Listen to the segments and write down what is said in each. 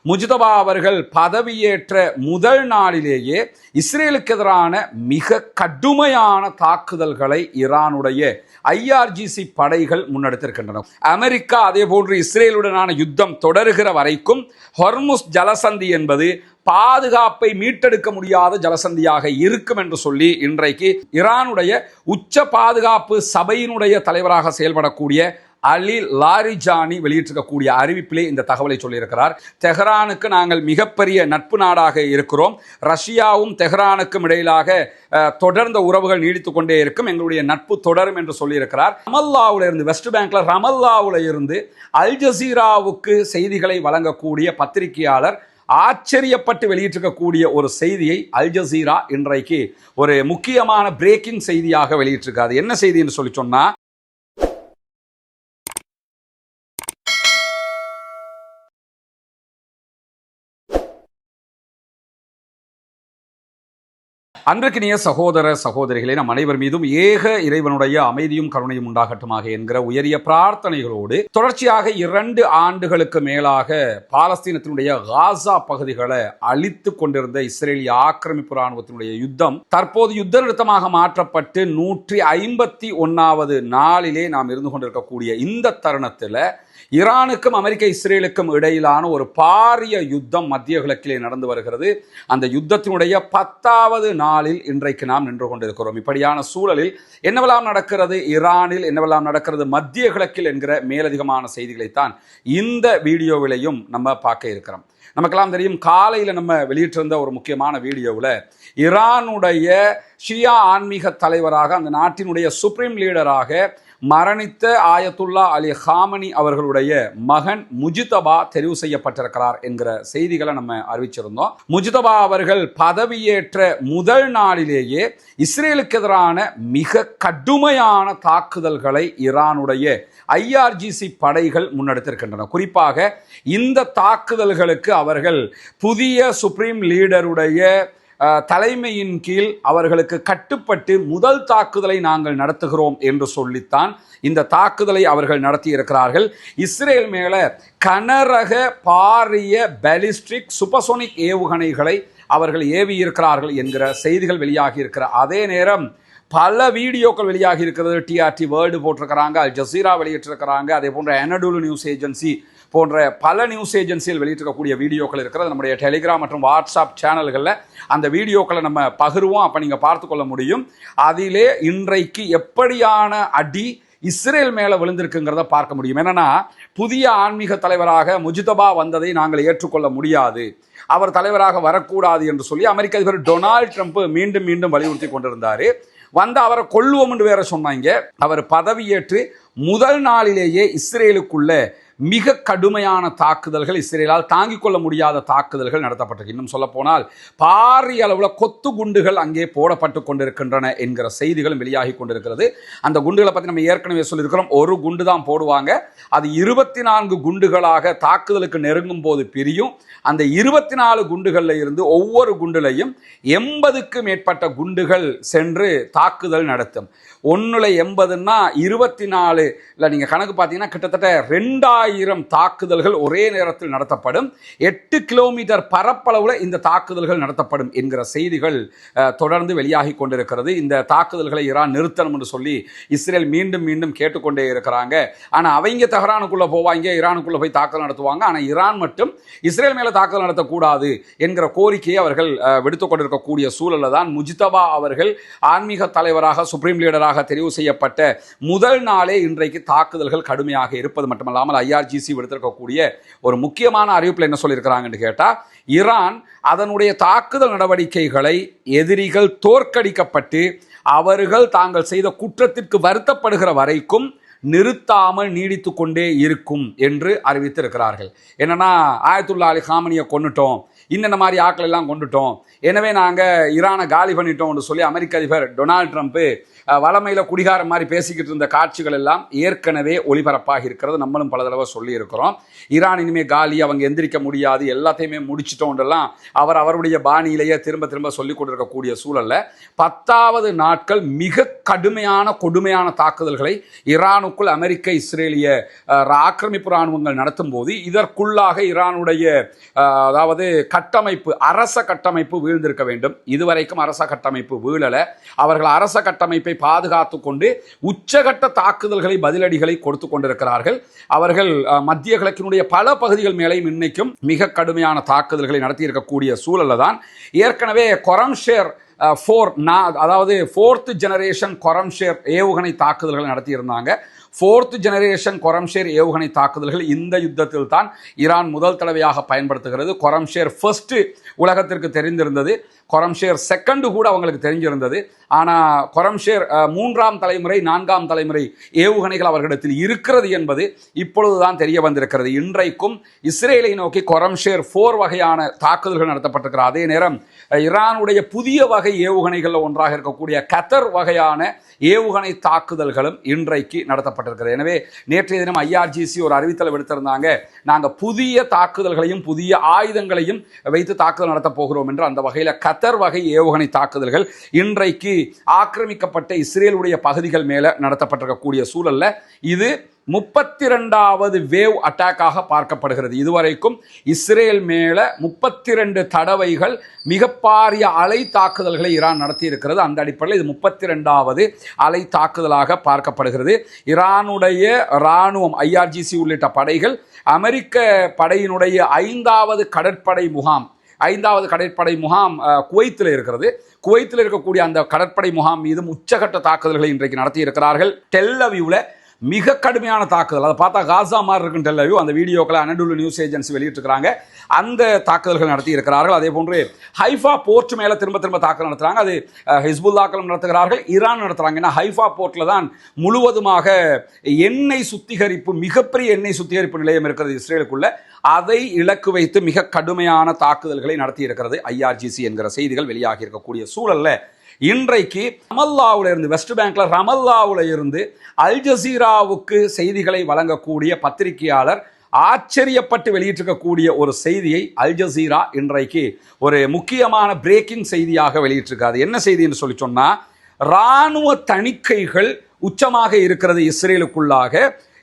முஜ்தபா அவர்கள் பதவியேற்ற முதல் நாளிலேயே இஸ்ரேலுக்கு எதிரான மிக கடுமையான தாக்குதல்களை ஈரானுடைய IRGC படைகள் முன்னெடுத்திருக்கின்றன. அமெரிக்கா அதே போன்று இஸ்ரேலுடனான யுத்தம் தொடருகிற வரைக்கும் ஹொர்முஸ் ஜலசந்தி என்பது பாதுகாப்பை மீட்டெடுக்க முடியாத ஜலசந்தியாக இருக்கும் என்று சொல்லி இன்றைக்கு ஈரானுடைய உச்ச பாதுகாப்பு சபையினுடைய தலைவராக செயல்படக்கூடிய அலி லாரிஜானி வெளியிட்டிருக்கக்கூடிய அறிவிப்பிலே இந்த தகவலை சொல்லியிருக்கிறார். தெஹ்ரானுக்கு நாங்கள் மிகப்பெரிய நட்பு நாடாக இருக்கிறோம், ரஷ்யாவும் தெஹ்ரானுக்கும் இடையிலாக தொடர்ந்த உறவுகள் நீடித்துக் கொண்டே இருக்கும், எங்களுடைய நட்பு தொடரும் என்று சொல்லியிருக்கிறார். ரமல்லாவுல இருந்து, வெஸ்ட் பேங்க்ல ரமல்லாவுல இருந்து அல் ஜசீராவுக்கு செய்திகளை வழங்கக்கூடிய பத்திரிகையாளர் ஆச்சரியப்பட்டு வெளியிட்டிருக்கக்கூடிய ஒரு செய்தியை அல் ஜசீரா இன்றைக்கு ஒரு முக்கியமான பிரேக்கிங் செய்தியாக வெளியிட்டிருக்காது. என்ன செய்தி என்று சொல்லி சொன்னா, அன்றைக்கினிய சகோதர சகோதரிகளே, நம் அனைவர் மீதும் ஏக இறைவனுடைய அமைதியும் கருணையும் உண்டாகட்டுமாக என்கிற உயரிய பிரார்த்தனைகளோடு தொடர்ச்சியாக 2 ஆண்டுகளுக்கு மேலாக பாலஸ்தீனத்தினுடைய காசா பகுதிகளை அழித்து கொண்டிருந்த இஸ்ரேலிய ஆக்கிரமிப்பு ராணுவத்தினுடைய யுத்தம் தற்போது யுத்த நிறுத்தமாக மாற்றப்பட்டு 151வது நாளிலே நாம் இருந்து கொண்டிருக்கக்கூடிய இந்த தருணத்தில் ஈரானுக்கும் அமெரிக்க இஸ்ரேலுக்கும் இடையிலான ஒரு பாரிய யுத்தம் மத்திய கிழக்கிலே நடந்து வருகிறது. அந்த யுத்தத்தினுடைய 10வது நாளில் இன்றைக்கு நாம் நின்று கொண்டிருக்கிறோம். இப்படியான சூழலில் என்னவெல்லாம் நடக்கிறது ஈரானில், என்னவெல்லாம் நடக்கிறது மத்திய கிழக்கில் என்கிற மேலதிகமான செய்திகளைத்தான் இந்த வீடியோவிலையும் நம்ம பார்க்க இருக்கிறோம். நமக்கெல்லாம் தெரியும், காலையில் நம்ம வெளியிட்டிருந்த ஒரு முக்கியமான வீடியோவில் ஈரானுடைய ஷியா ஆன்மீக தலைவராக, அந்த நாட்டினுடைய சுப்ரீம் லீடராக மரணித்த ஆயத்துல்லா அலி ஹாமனி அவர்களுடைய மகன் முஜ்தபா தெரிவு செய்யப்பட்டிருக்கிறார் என்கிற செய்திகளை நம்ம அறிவிச்சிருந்தோம். முஜ்தபா அவர்கள் பதவியேற்ற முதல் நாளிலேயே இஸ்ரேலுக்கு எதிரான மிக கடுமையான தாக்குதல்களை ஈரானுடைய IRGC படைகள் முன்னெடுத்திருக்கின்றன. குறிப்பாக இந்த தாக்குதல்களுக்கு அவர்கள் புதிய சுப்ரீம் லீடருடைய தலைமையின் கீழ் அவர்களுக்கு கட்டுப்பட்டு முதல் தாக்குதலை நாங்கள் நடத்துகிறோம் என்று சொல்லித்தான் இந்த தாக்குதலை அவர்கள் நடத்தி இருக்கிறார்கள். இஸ்ரேல் மேல கனரக பாரிய பாலிஸ்டிக் சூப்பர்சோனிக் ஏவுகணைகளை அவர்கள் ஏவி இருக்கிறார்கள் என்கிற செய்திகள் வெளியாகி இருக்கிற அதே நேரம் பல வீடியோக்கள் வெளியாகி இருக்கிறது. TRT வேர்ல்டு போட்டிருக்கிறாங்க, அல் ஜசீரா வெளியிட்டிருக்கிறாங்க, அதே போன்ற அனடோலு நியூஸ் ஏஜென்சி போன்ற பல நியூஸ் ஏஜென்சியில் வெளியிட்டிருக்கக்கூடிய வீடியோக்கள் இருக்கிறது. நம்முடைய டெலிகிராம் மற்றும் வாட்ஸ்அப் சேனல்களில் அந்த வீடியோக்களை நம்ம பகிர்வோம், அப்போ நீங்கள் பார்த்து கொள்ள முடியும். அதிலே இன்றைக்கு எப்படியான அடி இஸ்ரேல் மேலே விழுந்திருக்குங்கிறத பார்க்க முடியும். என்னன்னா, புதிய ஆன்மீக தலைவராக முஜ்தபா வந்ததை நாங்கள் ஏற்றுக்கொள்ள முடியாது, அவர் தலைவராக வரக்கூடாது என்று சொல்லி அமெரிக்க அதிபர் டொனால்ட் ட்ரம்ப் மீண்டும் மீண்டும் வலியுறுத்தி கொண்டிருந்தார். வந்து அவரை கொல்லுவோம் என்று வேற சொன்னாங்க. அவர் பதவியேற்று முதல் நாளிலேயே இஸ்ரேலுக்குள்ள மிக கடுமையான தாக்குதல்கள், இஸ்ரேலால் தாங்கிக் கொள்ள முடியாத தாக்குதல்கள் நடத்தப்பட்டிருக்கு. இன்னும் சொல்ல போனால் பாரிய அளவில் கொத்து குண்டுகள் அங்கே போடப்பட்டு கொண்டிருக்கின்றன என்கிற செய்திகளும் வெளியாகி கொண்டிருக்கிறது. அந்த குண்டுகளை பற்றி நம்ம ஏற்கனவே சொல்லியிருக்கிறோம். ஒரு குண்டு தான் போடுவாங்க, அது 24 குண்டுகளாக தாக்குதலுக்கு நெருங்கும் போது பிரியும். அந்த 24 குண்டுகளில் இருந்து ஒவ்வொரு குண்டுலையும் 80க்கு மேற்பட்ட குண்டுகள் சென்று தாக்குதல் நடத்தும். 1ல் 80ன்னா 24 நீங்கள் கணக்கு பார்த்தீங்கன்னா கிட்டத்தட்ட 2000 தாக்குதல்கள் ஒரே நேரத்தில் நடத்தப்படும். 8 கிலோமீட்டர் பரப்பளவில் இந்த தாக்குதல்கள் நடத்தப்படும் என்கிற செய்திகள் தொடர்ந்து வெளியாகி கொண்டிருக்கிறது. இந்த தாக்குதல்களை ஈரான் நிறுத்தணும் என்று சொல்லி இஸ்ரேல் மீண்டும் மீண்டும் கேட்டுக்கொண்டே இருக்கிறாங்க. ஆனால் அவங்க தெஹ்ரானுக்குள்ளே போவாங்க, ஈரானுக்குள்ளே போய் தாக்குதல் நடத்துவாங்க. ஆனால் ஈரான் மட்டும் இஸ்ரேல் மேலே தாக்குதல் நடத்தக்கூடாது என்கிற கோரிக்கையை அவர்கள் விடுத்துக் கொண்டிருக்கக்கூடிய சூழலில் தான் முஜ்தபா அவர்கள் ஆன்மீக தலைவராக, சுப்ரீம் லீடராக தெரிவு செய்யப்பட்ட முதல் நாளே இன்றைக்கு தாக்குதல்கள் கடுமையாக இருப்பது மட்டுமல்லாமல் IRGC விடுத்திருக்கக்கூடிய ஒரு முக்கியமான அறிவிப்பில் என்ன சொல்லியிருக்கிறாங்கன்னு கேட்டால், ஈரான் அதனுடைய தாக்குதல் நடவடிக்கைகளை எதிரிகள் தோற்கடிக்கப்பட்டு அவர்கள் தாங்கள் செய்த குற்றத்திற்கு வருத்தப்படுகிற வரைக்கும் நிறுத்தாமல் நீடித்து கொண்டே இருக்கும் என்று அறிவித்திருக்கிறார்கள். என்னன்னா, ஆயத்துல்லா அலி ஹாமனியை கொன்னுட்டோம், இன்னென்ன மாதிரி ஆட்கள் எல்லாம் கொண்டுட்டோம், எனவே நாங்கள் ஈரானை காலி பண்ணிட்டோம்னு சொல்லி அமெரிக்க அதிபர் டொனால்ட் ட்ரம்ப் வளமையில குடிகார மாதிரி பேசிக்கிட்டு இருந்த காட்சிகள் எல்லாம் ஏற்கனவே ஒளிபரப்பாகி இருக்கிறது. நம்மளும் பல தடவை சொல்லி இருக்கிறோம். ஈரான் இனிமே காலி, அவங்க எந்திரிக்க முடியாது, எல்லாத்தையுமே முடிச்சிட்டோம்லாம் அவருடைய பாணியிலேயே திரும்ப திரும்ப சொல்லிக் கொண்டிருக்கக்கூடிய சூழல்ல 10வது நாட்கள் மிக கடுமையான கொடுமையான தாக்குதல்களை ஈரானுக்குள் அமெரிக்க இஸ்ரேலிய ஆக்கிரமிப்பு ராணுவங்கள் நடத்தும் போது இதற்குள்ளாக ஈரானுடைய அதாவது கட்டமைப்பு, அரச கட்டமைப்பு வீழ்ந்திருக்க வேண்டும். இதுவரைக்கும் அரச கட்டமைப்பு வீழல. அவர்கள் அரச கட்டமைப்பை பாதுகாத்து கொண்டு உச்சகட்ட தாக்குதல்களை, பதிலடிகளை கொடுத்து கொண்டிருக்கிறார்கள். அவர்கள் மத்திய கிழக்கினுடைய பல பகுதிகள் மேலேயும் இன்னைக்கும் மிக கடுமையான தாக்குதல்களை நடத்தி இருக்கக்கூடிய சூழல்ல தான் ஏற்கனவே கொரம்ஷேர் 4 அதாவது 4th ஜெனரேஷன் கொரம்ஷேர் ஏவுகணை தாக்குதல்களை நடத்தியிருந்தாங்க. 4th ஜெனரேஷன் கொரம்ஷேர் ஏவுகணை தாக்குதல்கள் இந்த யுத்தத்தில் தான் ஈரான் முதல் தடவையாக பயன்படுத்துகிறது. கொரம்ஷேர் ஃபர்ஸ்ட் உலகத்திற்கு தெரிந்திருந்தது, கொரம்ஷேர் செகண்ட் கூட அவங்களுக்கு தெரிஞ்சிருந்தது. ஆனால் கொரம்ஷேர் 3ஆம் தலைமுறை 4ஆம் தலைமுறை ஏவுகணைகள் அவர்களிடத்தில் இருக்கிறது என்பது இப்பொழுதுதான் தெரிய வந்திருக்கிறது. இன்றைக்கும் இஸ்ரேலை நோக்கி கொரம்ஷேர் 4 வகையான தாக்குதல்கள் நடத்தப்பட்டிருக்கிற அதே நேரம் ஈரானுடைய புதிய வகை ஏவுகணைகளில் ஒன்றாக இருக்கக்கூடிய கத்தர் வகையான ஏவுகணை தாக்குதல்களும் இன்றைக்கு நடத்தப்பட்டிருக்கிறது. எனவே நேற்றைய தினம் IRGC ஒரு அறிவித்தல் விடுத்திருந்தாங்க, நாங்கள் புதிய தாக்குதல்களையும் புதிய ஆயுதங்களையும் வைத்து தாக்குதல் நடத்தப் போகிறோம் என்று. அந்த வகையில் கத்தர் வகை ஏவுகணை தாக்குதல்கள் இன்றைக்கு ஆக்கிரமிக்கப்பட்ட இஸ்ரேலுடைய பகுதிகள் மேல நடத்தப்பட்டிருக்கக்கூடிய சூழல்ல இது 32வது வேவ் அட்டாக்காக பார்க்கப்படுகிறது. இதுவரைக்கும் இஸ்ரேல் மேல 32 தடவைகள் மிக பாரிய அலை தாக்குதல்களை ஈரான் நடத்தி இருக்கிறது. அந்த அடிப்படையில் இது 32வது அலை தாக்குதலாக பார்க்கப்படுகிறது. ஈரானுடைய இராணுவம், IRGC உள்ளிட்ட படைகள் அமெரிக்க படையினுடைய 5வது கடற்படை முகாம், 5வது கடற்படை முகாம் குவைத்தில் இருக்கிறது. குவைத்தில் இருக்கக்கூடிய அந்த கடற்படை முகாம் மீது உச்சகட்ட தாக்குதல்களை இன்றைக்கு நடத்தி இருக்கிறார்கள். டெல் அவீவ்ல மிக கடுமையான தாக்குதல், அதை பார்த்தா காசா மாதிரி இருக்கும் டெல் அவீவ். அந்த வீடியோக்களை அனடோலு நியூஸ் ஏஜென்சி வெளியிட்டிருக்கிறாங்க. அந்த தாக்குதல்கள் நடத்தி இருக்கிறார்கள். அதே போன்று ஹைஃபா போர்ட் மேல திரும்ப திரும்ப தாக்குதல் நடத்துறாங்க. அது ஹிஸ்புல்லாக்களும் நடத்துகிறார்கள், ஈரான் நடத்துறாங்க. ஏன்னா ஹைஃபா போர்ட்ல தான் முழுவதுமாக எண்ணெய் சுத்திகரிப்பு, மிகப்பெரிய எண்ணெய் சுத்திகரிப்பு நிலையம் இருக்கிறது இஸ்ரேலுக்குள்ள. அதை இலக்கு வைத்து மிக கடுமையான தாக்குதல்களை நடத்தி இருக்கிறது IRGC என்கிற செய்திகள் வெளியாகி இருக்கக்கூடிய சூழல்ல இன்றைக்கு ரமல்லாவுல இருந்து, வெஸ்ட் பேங்க்ல ரமல்லாவுல இருந்து அல் ஜசீராவுக்கு செய்திகளை வழங்கக்கூடிய பத்திரிகையாளர் ஆச்சரியப்பட்டு வெளியிட்டிருக்கக்கூடிய ஒரு செய்தியை அல் ஜசீரா இன்றைக்கு ஒரு முக்கியமான பிரேக்கிங் செய்தியாக வெளியிட்டிருக்காது. என்ன செய்தின்னு சொல்லி சொன்னா, இராணுவ தணிக்கைகள் உச்சமாக இருக்கிறது இஸ்ரேலுக்குள்ளாக.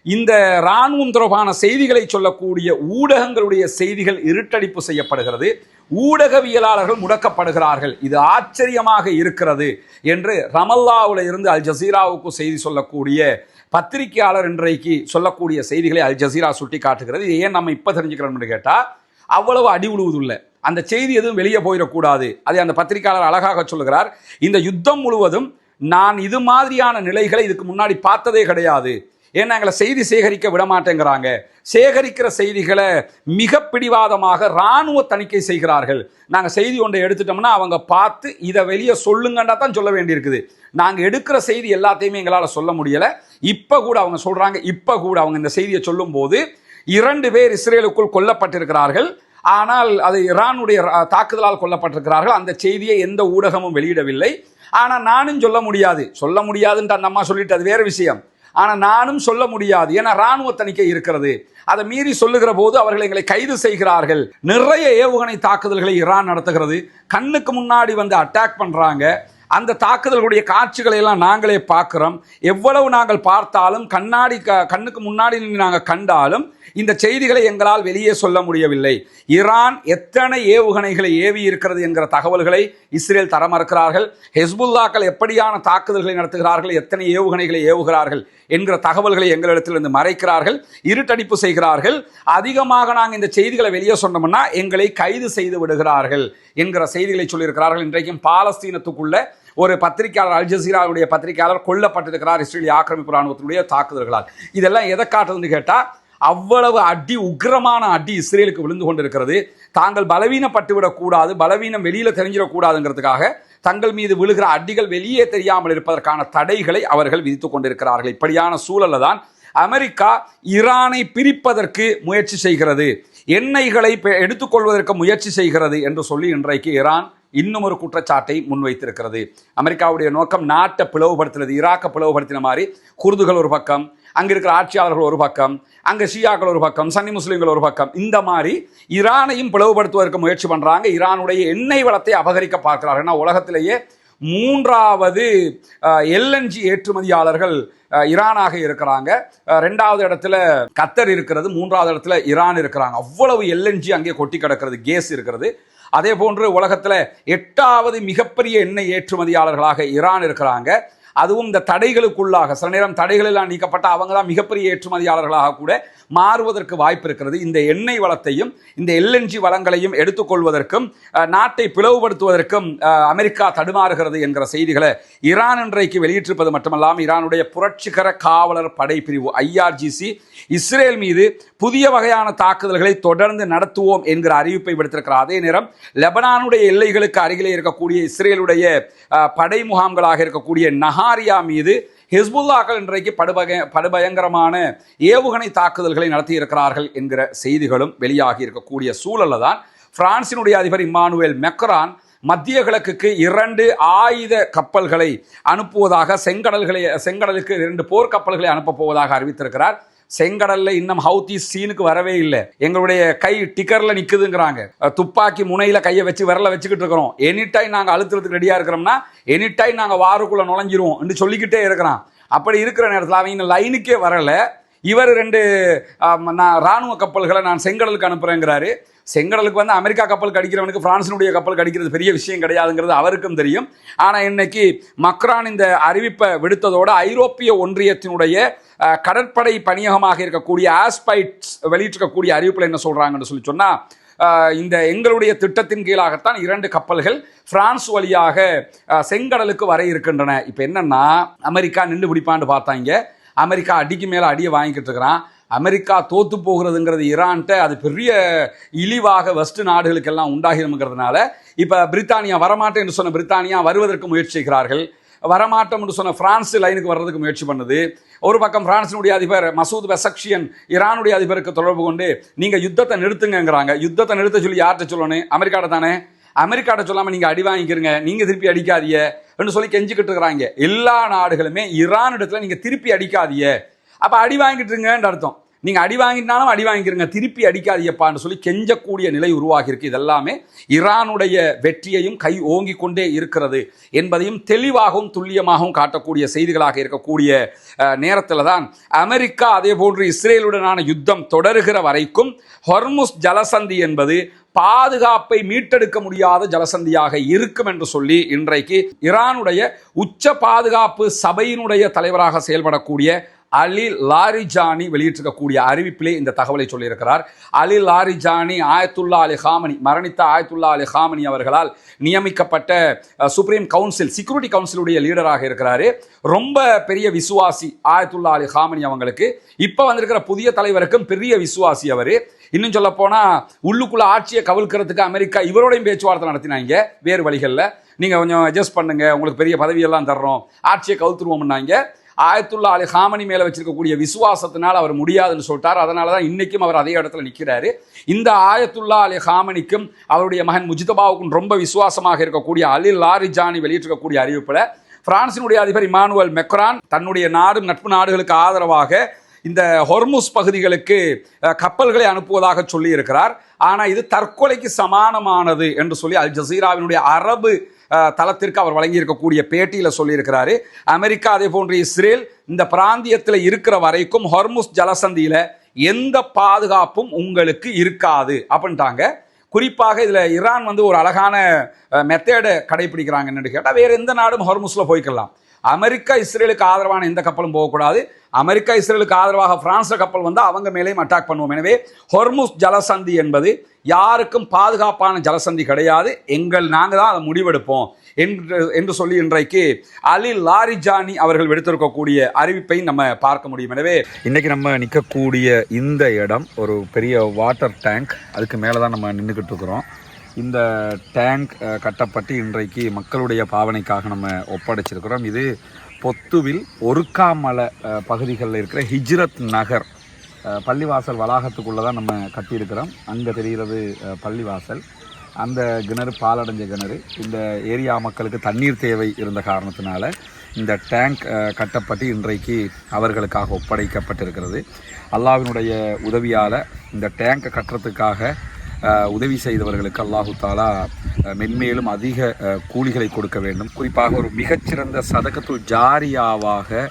இந்த இராணுவம் தொடர்பான செய்திகளை சொல்லக்கூடிய ஊடகங்களுடைய செய்திகள் இருட்டடிப்பு செய்யப்படுகிறது, ஊடகவியலாளர்கள் முடக்கப்படுகிறார்கள். இது ஆச்சரியமாக இருக்கிறது என்று ரமல்லாவுல இருந்து அல் ஜசீராவுக்கு செய்தி சொல்லக்கூடிய பத்திரிகையாளர் இன்றைக்கு சொல்லக்கூடிய செய்திகளை அல் ஜசீரா சுட்டி காட்டுகிறது. இது ஏன் நம்ம இப்ப தெரிஞ்சுக்கிறோம்னு கேட்டா, அவ்வளவு அடி உழுவதில்லை, அந்த செய்தி எதுவும் வெளியே போயிடக்கூடாது. அதை அந்த பத்திரிகையாளர் அழகாக சொல்லுகிறார். இந்த யுத்தம் முழுவதும் நான் இது மாதிரியான நிலைகளை இதுக்கு முன்னாடி பார்த்ததே கிடையாது. ஏன்னா எங்களை செய்தி சேகரிக்க விட மாட்டேங்கிறாங்க, சேகரிக்கிற செய்திகளை மிக பிடிவாதமாக இராணுவ தணிக்கை செய்கிறார்கள். நாங்கள் செய்தி ஒன்றை எடுத்துட்டோம்னா அவங்க பார்த்து இதை வெளியே சொல்லுங்கண்டா தான் சொல்ல வேண்டியிருக்குது. நாங்கள் எடுக்கிற செய்தி எல்லாத்தையுமே எங்களால் சொல்ல முடியலை. இப்போ கூட அவங்க சொல்கிறாங்க, இப்போ கூட அவங்க இந்த செய்தியை சொல்லும் போது 2 பேர் இஸ்ரேலுக்குள் கொல்லப்பட்டிருக்கிறார்கள், ஆனால் அது ஈரானுடைய தாக்குதலால் கொல்லப்பட்டிருக்கிறார்கள். அந்த செய்தியை எந்த ஊடகமும் வெளியிடவில்லை. ஆனால் நானும் சொல்ல முடியாதுன்ட்டு அந்த அம்மா சொல்லிட்டு அது வேறு விஷயம். ஆனால் நானும் சொல்ல முடியாது, ஏன்னா இராணுவ தணிக்கை இருக்கிறது. அதை மீறி சொல்லுகிற போது அவர்கள் எங்களை கைது செய்கிறார்கள். நிறைய ஏவுகணை தாக்குதல்களை ஈரான் நடத்துகிறது, கண்ணுக்கு முன்னாடி வந்து அட்டாக் பண்றாங்க. அந்த தாக்குதல்களுடைய காட்சிகளை எல்லாம் நாங்களே பார்க்கிறோம். எவ்வளவு நாங்கள் பார்த்தாலும், கண்ணுக்கு முன்னாடி நாங்கள் கண்டாலும் இந்த செய்திகளை எங்களால் வெளியே சொல்ல முடியவில்லை. ஈரான் எத்தனை ஏவுகணைகளை ஏவி இருக்கிறது என்கிற தகவல்களை இஸ்ரேல் தர மறுக்கிறார்கள். ஹெஸ்புல்லாக்கள் எப்படியான தாக்குதல்களை நடத்துகிறார்கள், எத்தனை ஏவுகணைகளை ஏவுகிறார்கள் என்கிற தகவல்களை எங்களிடத்திலிருந்து மறைக்கிறார்கள், இருட்டடிப்பு செய்கிறார்கள். அதிகமாக நாங்கள் இந்த செய்திகளை வெளியே சொன்னோம்னா எங்களை கைது செய்து விடுகிறார்கள் என்கிற செய்திகளை சொல்லியிருக்கிறார்கள். இன்றைக்கும் பாலஸ்தீனத்துக்குள்ள ஒரு பத்திரிகையாளர், அல் ஜசீராவுடைய பத்திரிகையாளர் கொல்லப்பட்டிருக்கிறார் இஸ்ரேலிய ஆக்கிரமிப்பு ராணுவத்தினுடைய தாக்குதல்களால். இதெல்லாம் எதை காட்டுதுன்னு கேட்டா, அவ்வளவு அடி, உக்கிரமான அடி இஸ்ரேலுக்கு விழுந்து கொண்டிருக்கிறது. தாங்கள் பலவீனப்பட்டு விடக்கூடாது, பலவீனம் வெளியில தெரிஞ்சிடக்கூடாதுங்கிறதுக்காக தங்கள் மீது விழுகிற அடிகள் வெளியே தெரியாமல் இருப்பதற்கான தடைகளை அவர்கள் விதித்துக் கொண்டிருக்கிறார்கள். இப்படியான சூழல்ல தான் அமெரிக்கா ஈரானை பிரிப்பதற்கு முயற்சி செய்கிறது. எண்ணெய்களை எடுத்துக்கொள்வதற்கு முயற்சி செய்கிறது என்று சொல்லி இன்றைக்கு ஈரான் இன்னும் ஒரு குற்றச்சாட்டை முன்வைத்திருக்கிறது. அமெரிக்காவுடைய நோக்கம் நாட்டை பிளவுபடுத்துறது. ஈராக்கை பிளவுபடுத்தின மாதிரி குர்துகள் ஒரு பக்கம், அங்கே இருக்கிற ஆட்சியாளர்கள் ஒரு பக்கம், அங்கே ஷியாக்கள் ஒரு பக்கம், சன்னி முஸ்லீம்கள் ஒரு பக்கம், இந்த மாதிரி ஈரானையும் பிளவுபடுத்துவதற்கு முயற்சி பண்ணுறாங்க. ஈரானுடைய எண்ணெய் வளத்தை அபகரிக்க பார்க்கிறார்கள். ஏன்னா உலகத்திலேயே 3வது LNG ஏற்றுமதியாளர்கள் ஈரானாக இருக்கிறாங்க. 2வது இடத்துல கத்தர் இருக்கிறது, 3வது இடத்துல ஈரான் இருக்கிறாங்க. அவ்வளவு LNG அங்கே கொட்டி கிடக்கிறது, கேஸ் இருக்கிறது. அதே போன்று உலகத்தில் 8வது மிகப்பெரிய எண்ணெய் ஏற்றுமதியாளர்களாக ஈரான் இருக்கிறாங்க. அதுவும் இந்த தடைகளுக்குள்ளாக சில நேரம் தடைகள் எல்லாம் நீக்கப்பட்ட அவங்க தான் மிகப்பெரிய ஏற்றுமதியாளர்களாக கூட மாறுவதற்கு வாய்ப்பு இருக்கிறது. இந்த எண்ணெய் வளத்தையும் இந்த LNG வளங்களையும் எடுத்துக்கொள்வதற்கும் நாட்டை பிளவுபடுத்துவதற்கும் அமெரிக்கா தடுமாறுகிறது என்கிற செய்திகளை ஈரான் இன்றைக்கு வெளியிட்டிருப்பது மட்டுமல்லாமல் ஈரானுடைய புரட்சிகர காவலர் படைப்பிரிவு IRGC இஸ்ரேல் மீது புதிய வகையான தாக்குதல்களை தொடர்ந்து நடத்துவோம் என்கிற அறிவிப்பை விடுத்திருக்கிறார். அதே நேரம் லெபனானுடைய எல்லைகளுக்கு அருகிலே இருக்கக்கூடிய இஸ்ரேலுடைய படை முகாம்களாக இருக்கக்கூடிய நஹாரியா மீது ஹிஸ்புல்லாக்கள் இன்றைக்கு படுபயங்கரமான ஏவுகணை தாக்குதல்களை நடத்தி இருக்கிறார்கள் என்கிற செய்திகளும் வெளியாகி இருக்கக்கூடிய சூழல்ல தான் பிரான்சினுடைய அதிபர் இம்மானுவேல் மெக்ரான் மத்திய கிழக்குக்கு 2 ஆயுத கப்பல்களை அனுப்புவதாக செங்கடலுக்கு 2 போர்க்கப்பல்களை அனுப்பப் போவதாக அறிவித்திருக்கிறார். செங்கடல்ல இன்னும் ஹவுதி சீனுக்கு வரவே இல்லை. எங்களுடைய கை டிக்கர்ல நிக்குதுங்கிறாங்க. துப்பாக்கி முனையில கையை வச்சு விரல வச்சுக்கிட்டு இருக்கிறோம். எனி டைம் நாங்க அழுத்துறதுக்கு ரெடியா இருக்கிறோம்னா எனி டைம் நாங்க வாருக்குள்ள நுழைஞ்சிருவோம் என்று சொல்லிக்கிட்டே இருக்கிறான். அப்படி இருக்கிற நேரத்தில் அவங்க லைனுக்கே வரல. இவர் 2 ராணுவ கப்பல்களை நான் செங்கடலுக்கு அனுப்புறேங்கிறாரு. செங்கடலுக்கு வந்து அமெரிக்கா கப்பல் கடிக்கிறவனுக்கு பிரான்சினுடைய கப்பல் கடிக்கிறது பெரிய விஷயம் கிடையாதுங்கிறது அவருக்கும் தெரியும். ஆனால் இன்னைக்கு மக்ரான் இந்த அறிவிப்பை விடுத்ததோடு ஐரோப்பிய ஒன்றியத்தினுடைய கடற்படை பணியகமாக இருக்கக்கூடிய ஆஸ்பைட்ஸ் வெளியிட்டிருக்கக்கூடிய அறிவிப்பில் என்ன சொல்றாங்கன்னு சொல்லி சொன்னா, இந்த எங்களுடைய திட்டத்தின் கீழாகத்தான் 2 கப்பல்கள் பிரான்ஸ் வழியாக செங்கடலுக்கு வர இருக்கின்றன. இப்போ என்னன்னா அமெரிக்கா நின்று பிடிப்பான்னு பார்த்தாங்க. அமெரிக்கா அடிக்கு மேலே அடியை வாங்கிக்கிட்டு இருக்கிறான். அமெரிக்கா தோத்து போகிறதுங்கிறது ஈரான்கிட்ட அது பெரிய இழிவாக வெஸ்ட் நாடுகளுக்கெல்லாம் உண்டாகிருங்கிறதுனால இப்போ பிரித்தானியா வரமாட்டேன் என்று சொன்ன பிரித்தானியா வருவதற்கு முயற்சி செய்கிறார்கள். வரமாட்டோம் என்று சொன்ன பிரான்ஸ் லைனுக்கு வர்றதுக்கு முயற்சி பண்ணுது. ஒரு பக்கம் பிரான்சினுடைய அதிபர் மசூத் பெசக்ஷியன் ஈரானுடைய அதிபருக்கு தொடர்பு கொண்டு நீங்க யுத்தத்தை நிறுத்துங்கிறாங்க. யுத்தத்தை நிறுத்த சொல்லி யார்கிட்ட சொல்லணும்? அமெரிக்காட்ட தானே. அமெரிக்காட்ட சொல்லாம நீங்க அடி வாங்கிக்கிறீங்க, நீங்க திருப்பி அடிக்காதீங்க என்று சொல்லி கெஞ்சிக்கிட்டு இருக்கிறாங்க. எல்லா நாடுகளுமே ஈரான் இடத்துல நீங்க திருப்பி அடிக்காதீங்க, அப்ப அடி வாங்கிட்டு இருங்கன்னு அர்த்தம். நீங்க அடி வாங்கிட்டாலும் அடி வாங்கிக்கிறீங்க, திருப்பி அடிக்காதீங்கப்பான்னு சொல்லி கெஞ்சக்கூடிய நிலை உருவாகி இருக்கு. இதெல்லாமே ஈரானுடைய வெற்றியையும் கை ஓங்கி கொண்டே இருக்கிறது என்பதையும் தெளிவாகவும் துல்லியமாகவும் காட்டக்கூடிய செய்திகளாக இருக்கக்கூடிய நேரத்தில் தான் அமெரிக்கா அதே போன்று இஸ்ரேலுடனான யுத்தம் தொடருகிற வரைக்கும் ஹொர்முஸ் ஜலசந்தி என்பது பாதுகாப்பை மீட்டெடுக்க முடியாத ஜலசந்தியாக இருக்கும் என்று சொல்லி இன்றைக்கு ஈரானுடைய உச்ச பாதுகாப்பு சபையினுடைய தலைவராக செயல்படக்கூடிய அலி லாரிஜானி வெளியிட்டிருக்கக்கூடிய அறிவிப்பிலே இந்த தகவலை சொல்லியிருக்கிறார். அலி லாரிஜானி ஆயத்துல்லா அலி ஹாமனி, மரணித்த ஆயத்துல்லா அலி ஹாமனி அவர்களால் நியமிக்கப்பட்ட சுப்ரீம் கவுன்சில் செக்யூரிட்டி கவுன்சிலுடைய லீடராக இருக்கிறாரு. ரொம்ப பெரிய விசுவாசி ஆயத்துல்லா அலி ஹாமனி அவங்களுக்கு. இப்போ வந்திருக்கிற புதிய தலைவருக்கும் பெரிய விசுவாசி அவர். இன்னும் சொல்ல போனா உள்ளுக்குள்ள ஆட்சியை கவிழ்க்கிறதுக்கு அமெரிக்கா இவரோடையும் பேச்சுவார்த்தை நடத்தினாங்க. வேறு வழிகளில் நீங்க கொஞ்சம் அட்ஜஸ்ட் பண்ணுங்க, உங்களுக்கு பெரிய பதவியெல்லாம் தர்றோம், ஆட்சியை கவுத்துருவோம்னாங்க. ஆயத்துல்லா அலி ஹாமனி மேல வச்சிருக்கக்கூடிய விசுவாசத்தினால் அவர் முடியாதுன்னு சொல்லிட்டார். அதனால தான் இன்னைக்கும் அவர் அதே இடத்துல நிற்கிறாரு. இந்த ஆயத்துல்லா அலி ஹாமனிக்கும் அவருடைய மகன் முஜ்தபாவுக்கும் ரொம்ப விசுவாசமாக இருக்கக்கூடிய அலி லாரிஜானி வெளியிட்டிருக்கக்கூடிய அறிவிப்பில் பிரான்சினுடைய அதிபர் இமானுவேல் மெக்ரான் தன்னுடைய நட்பு நாடுகளுக்கு ஆதரவாக இந்த ஹொர்முஸ் பகுதிகளுக்கு கப்பல்களை அனுப்புவதாக சொல்லி இருக்கிறார். ஆனால் இது தற்கொலைக்கு சமானமானது என்று சொல்லி அல் ஜசீராவினுடைய அரபு தளத்திற்கு அவர் வழங்கியிருக்கக்கூடிய பேட்டியில் சொல்லியிருக்கிறாரு. அமெரிக்கா அதே போன்று இஸ்ரேல் இந்த பிராந்தியத்தில் இருக்கிற வரைக்கும் ஹொர்முஸ் ஜலசந்தியில் எந்த பாதுகாப்பும் உங்களுக்கு இருக்காது அப்படின்ட்டாங்க. குறிப்பாக இதில் ஈரான் வந்து ஒரு அழகான மெத்தேடை கடைபிடிக்கிறாங்கன்னு கேட்டால் வேறு எந்த நாடும் ஹொர்முஸில் போய்க்கலாம். அமெரிக்கா இஸ்ரேலுக்கு ஆதரவான எந்த கப்பலும் போகக்கூடாது. அமெரிக்கா இஸ்ரேலுக்கு ஆதரவாக பிரான்ஸ் கப்பல் வந்து அவங்க மேலேயும் அட்டாக் பண்ணுவோம். எனவே ஹொர்முஸ் ஜலசந்தி என்பது யாருக்கும் பாதுகாப்பான ஜலசந்தி கிடையாது, நாங்கள் தான் அதை முடிவெடுப்போம் என்று சொல்லி இன்றைக்கு அலி லாரிஜானி அவர்கள் விடுத்திருக்கக்கூடிய அறிவிப்பை நம்ம பார்க்க முடியும். எனவே இன்னைக்கு நம்ம நிற்கக்கூடிய இந்த இடம் ஒரு பெரிய வாட்டர் டேங்க், அதுக்கு மேலே தான் நம்ம நின்றுக்கிட்டு இருக்கிறோம். இந்த டேங்க் கட்டப்பட்டு இன்றைக்கு மக்களுடைய பாவனைக்காக நம்ம ஒப்படைச்சிருக்கிறோம். இது பொத்துவில் ஒருக்காமலை பகுதிகளில் இருக்கிற ஹிஜ்ரத் நகர் பள்ளிவாசல் வளாகத்துக்குள்ளே தான் நம்ம கட்டியிருக்கிறோம். அங்கே தெரிகிறது பள்ளிவாசல். அந்த கிணறு பாலடைஞ்ச கிணறு. இந்த ஏரியா மக்களுக்கு தண்ணீர் தேவை இருந்த காரணத்தினால இந்த டேங்க் கட்டப்பட்டு இன்றைக்கு அவர்களுக்காக ஒப்படைக்கப்பட்டிருக்கிறது. அல்லாஹ்வினுடைய உதவியால் இந்த டேங்கை கட்டுறதுக்காக உதவி செய்தவர்களுக்கு அல்லாஹு தாலா மென்மேலும் அதிக கூலிகளை கொடுக்க வேண்டும். குறிப்பாக ஒரு மிகச்சிறந்த சதகத்துல் ஜாரியாவாக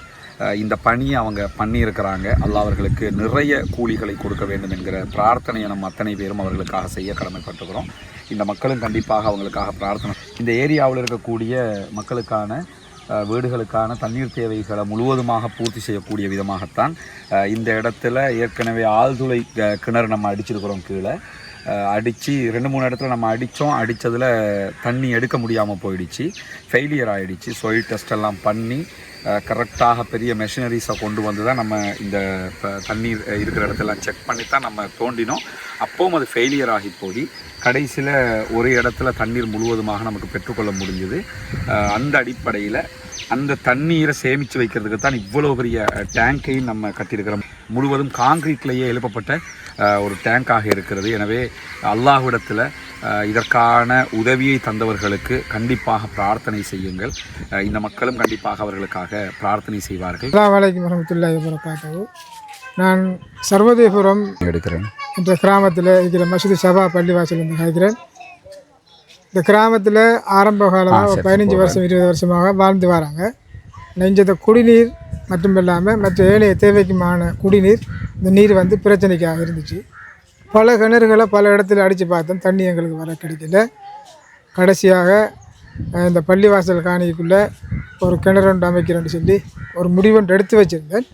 இந்த பணியை அவங்க பண்ணியிருக்கிறாங்க. அல்லாஹ் அவர்களுக்கு நிறைய கூலிகளை கொடுக்க வேண்டும் என்கிற பிரார்த்தனையை நம்ம அத்தனை பேரும் அவர்களுக்காக செய்ய கடமைப்பட்டிருக்கிறோம். இந்த மக்களும் கண்டிப்பாக அவங்களுக்காக பிரார்த்தனை. இந்த ஏரியாவில் இருக்கக்கூடிய மக்களுக்கான வீடுகளுக்கான தண்ணீர் தேவைகளை முழுவதுமாக பூர்த்தி செய்யக்கூடிய விதமாகத்தான் இந்த இடத்துல ஏற்கனவே ஆழ்துளை கிணறு நம்ம அடிச்சிருக்கிறோம். கீழே அடித்து 2-3 இடத்துல நம்ம அடித்ததில் தண்ணி எடுக்க முடியாமல் போயிடுச்சு, ஃபெயிலியர் ஆகிடுச்சு. சாயில் டெஸ்டெல்லாம் பண்ணி கரெக்டாக பெரிய மெஷினரிஸை கொண்டு வந்து தான் நம்ம இந்த தண்ணீர் இருக்கிற இடத்தெல்லாம் செக் பண்ணி தான் நம்ம தோண்டினோம். அப்போவும் அது ஃபெயிலியர் ஆகி போய் கடைசியில் ஒரு இடத்துல தண்ணீர் முழுவதுமாக நமக்கு பெற்றுக்கொள்ள முடிஞ்சுது. அந்த அடிப்படையில் அந்த தண்ணீரை சேமித்து வைக்கிறதுக்கு தான் இவ்வளோ பெரிய டேங்கையும் நம்ம கட்டியிருக்கிறோம். முழுவதும் காங்கிரீட்லேயே எழுப்பப்பட்ட ஒரு டேங்காக இருக்கிறது. எனவே அல்லாஹ்விடத்தில் இதற்கான உதவியை தந்தவர்களுக்கு கண்டிப்பாக பிரார்த்தனை செய்யுங்கள். இந்த மக்களும் கண்டிப்பாக அவர்களுக்காக பிரார்த்தனை செய்வார்கள். அஸ்ஸலாமு அலைக்கும் வரஹ்மத்துல்லாஹி வபரகாத்துஹு. நான் சர்வதேபுரம் எடுக்கிறேன் என்ற கிராமத்தில் இருக்கிற மஸ்ஜித் ஷபா பள்ளிவாசல் வந்து கேட்கிறேன். இந்த கிராமத்தில் ஆரம்ப காலமாக 15 வருஷம் 20 வருஷமாக வாழ்ந்து வராங்க. நெஞ்சத குடிநீர் மட்டும் இல்லாமல் மற்ற ஏனைய தேவைக்குமான குடிநீர் இந்த நீர் வந்து பிரச்சனைக்காக இருந்துச்சு. பல கிணறுகளை பல இடத்துல அடித்து பார்த்தோம், தண்ணி எங்களுக்கு வர கிடைக்கல. கடைசியாக இந்த பள்ளிவாசல் காணிக்குள்ளே ஒரு கிணறு ஒன்று அமைக்கிறேன்னு சொல்லி ஒரு முடிவொன்று எடுத்து வச்சுருந்தேன்.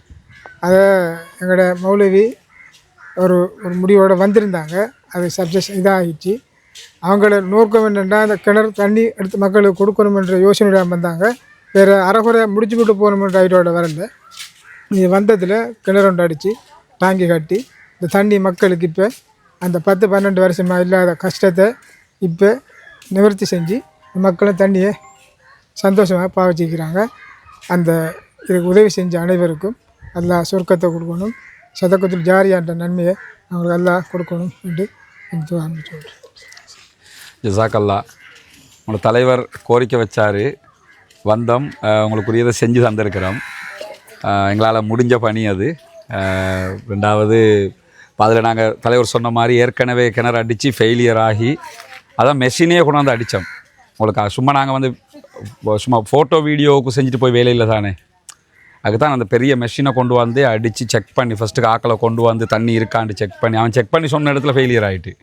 அதை எங்களோட மௌலவி ஒரு முடிவோடு வந்திருந்தாங்க. அது சப்ஜெக்ட் இதாகிடுச்சு. அவங்கள நோக்கம் என்னென்னா அந்த கிணறு தண்ணி எடுத்து மக்களுக்கு கொடுக்கணுமென்ற யோசனையோட வந்தாங்க. வேறு அரைகுறை முடிச்சு விட்டு போகணுமென்ற ஐடியோட வரல. இது வந்ததில் கிணறு ஒன்று அடித்து டாங்கி கட்டி இந்த தண்ணி மக்களுக்கு இப்போ அந்த 10-12 வருஷமாக இல்லாத கஷ்டத்தை இப்போ நிவர்த்தி செஞ்சு மக்களும் தண்ணியை சந்தோஷமாக பாவச்சிக்கிறாங்க. அந்த இதுக்கு உதவி செஞ்ச அனைவருக்கும் அல்லாஹ் சொர்க்கத்தை கொடுக்கணும், சதகத்துல் ஜாரியான்ற நன்மையை அவங்களுக்கு அல்லாஹ் கொடுக்கணும் என்று சொல்கிறேன். ஜஸாக்கல்லா. உங்களோட தலைவர் கோரிக்கை வச்சார், வந்தோம், உங்களுக்குரியதை செஞ்சு தந்திருக்கிறோம். எங்களால் முடிஞ்ச பணி அது. ரெண்டாவது அதில் நாங்கள் தலைவர் சொன்ன மாதிரி ஏற்கனவே கிணறு அடித்து ஃபெயிலியர் ஆகி அதான் மெஷினே கொண்டாந்து அடித்தோம். உங்களுக்கு சும்மா நாங்கள் வந்து சும்மா ஃபோட்டோ வீடியோவுக்கு செஞ்சுட்டு போய் வேலையில் தானே, அதுக்கு தான் அந்த பெரிய மெஷினை கொண்டு வந்து அடித்து செக் பண்ணி ஃபஸ்ட்டு ஆக்களை கொண்டு வந்து தண்ணி இருக்காண்டு செக் பண்ணி அவன் செக் பண்ணி சொன்ன இடத்துல ஃபெயிலியர் ஆகிட்டு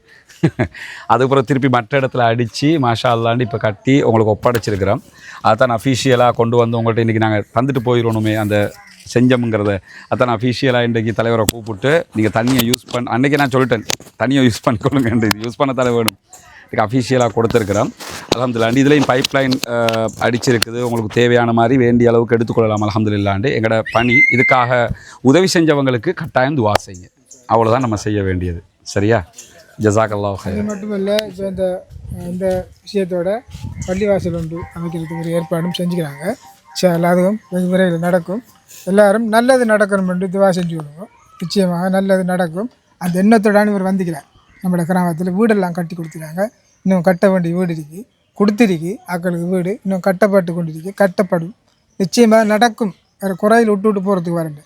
அதுக்கப்புறம் திருப்பி மற்ற இடத்துல அடித்து மாஷா அல்லாண்டு இப்போ கட்டி உங்களுக்கு ஒப்படைச்சிருக்கிறோம். அதான் அஃபீஷியலாக கொண்டு வந்து உங்கள்கிட்ட இன்றைக்கி நாங்கள் தந்துட்டு போயிடணுமே அந்த செஞ்சோம்ங்கிறத. அதான் அஃபீஷியலாக இன்றைக்கி தலைவரை கூப்பிட்டு நீங்கள் தண்ணியை யூஸ் பண்ண அன்றைக்கி நான் சொல்லிட்டேன், தண்ணியை யூஸ் பண்ணிக்கொள்ளுங்க, இது யூஸ் பண்ண தலை வேணும், இதுக்கு அஃபீஷியலாக கொடுத்துருக்குறோம். அல்ஹம்துலில்லாஹ். இதுலேயும் பைப் லைன் அடிச்சிருக்குது, உங்களுக்கு தேவையான மாதிரி வேண்டிய அளவுக்கு எடுத்துக்கொள்ளலாம். அல்ஹம்துலில்லாஹ். எங்களோட பணி இதுக்காக உதவி செஞ்சவங்களுக்கு கட்டாயம் துஆ செய்யுங்க. அவ்வளோதான் நம்ம செய்ய வேண்டியது. சரியா? ஜஸாக்கல்லாஹு ஹைரன். அது மட்டும் இல்லை, இப்போ இந்த விஷயத்தோட பள்ளிவாசல் ஒன்று அமைக்கிறதுக்கு ஒரு ஏற்பாடும் செஞ்சுக்கிறாங்க. அதுவும் வெகு விரைவில் நடக்கும். எல்லோரும் நல்லது நடக்கணும் என்று துவா செஞ்சு விடுவோம். நிச்சயமாக நல்லது நடக்கும். அந்த எண்ணத்தோடான இவர் வந்துக்கிறார். நம்மளோட கிராமத்தில் வீடெல்லாம் கட்டி கொடுத்துருக்காங்க. இன்னும் கட்ட வேண்டிய வீடு இருக்குது, கொடுத்துருக்கு ஆக்களுக்கு வீடு இன்னும் கட்டப்பட்டு கொண்டிருக்கு, கட்டப்படும். நிச்சயமாக நடக்கும். வேறு குறையில் விட்டு போகிறதுக்கு வரண்டு